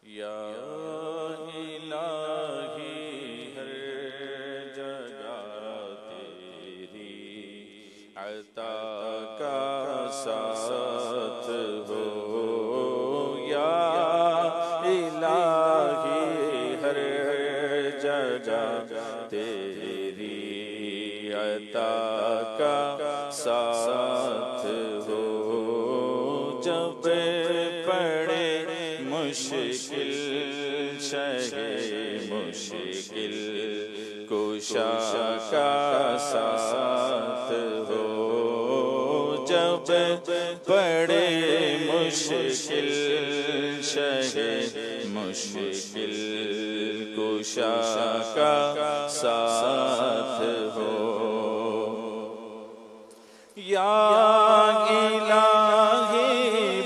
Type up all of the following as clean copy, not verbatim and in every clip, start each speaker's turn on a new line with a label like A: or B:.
A: یا الہی ہر جگہ تیری عطا کا ساتھ ہو، یا الہی ہر جگہ تیری عطا کا ساتھ ہو، جب پڑے مشکل شہ مشکل کشا کا ساتھ ہو، جب پڑے مشکل شہ مشکل کشا کا ساتھ ہو، یا الہی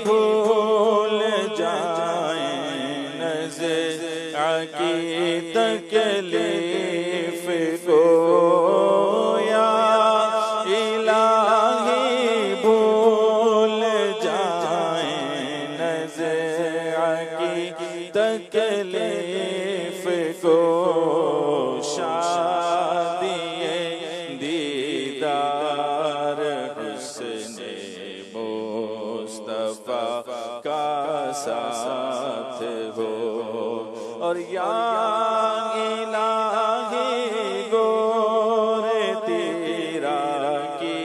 A: بھول جائیں نزع کی تکلیف کو، یا الہی بھول جائیں نزع کی تکلیف کو، شادی دیدار حسن مصطفیٰ کا ساتھ ہو، اور یا الہی گور تیرا کی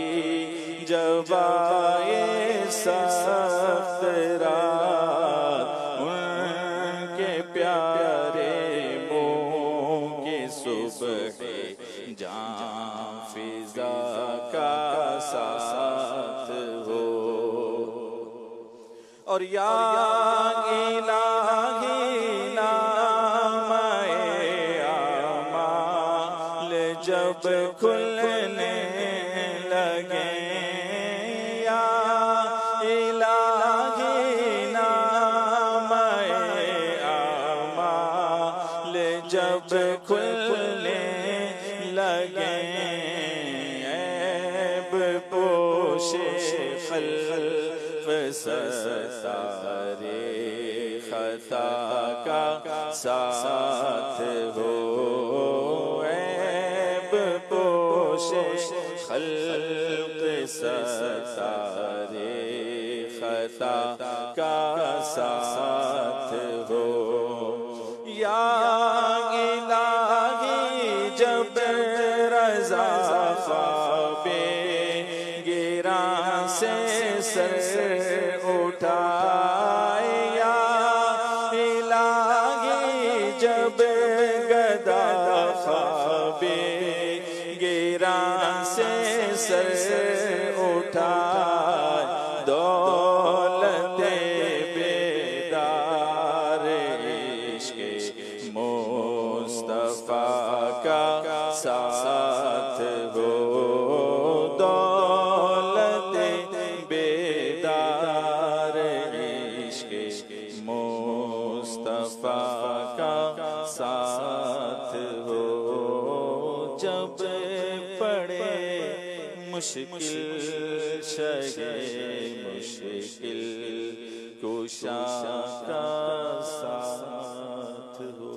A: جب آئے سخت رات، ان کے پیارے منہ کی صبح جاں فضا کا ساتھ ہو، اور یا الہی نام اعمال جب کھلنے لگے، یا الہی نام اعمال جب کھلنے لگے، عیب پوش خلق ستارے خطا کا ساتھ ہو، عیب پوش خلق ستارے خطا کا ساتھ ہو، یا الہی جب رضا خواب گراں سے سر اٹھائے، یا الہی جب گدا خواب گراں سے سر اٹھائے، دولت بیدار عشق مصطفیٰ کا ساتھ ہو، دولت بیدار عشق مصطفیٰ کا ساتھ ہو، جب پڑے مشکل شہ مشکل کشا کا ساتھ ہو۔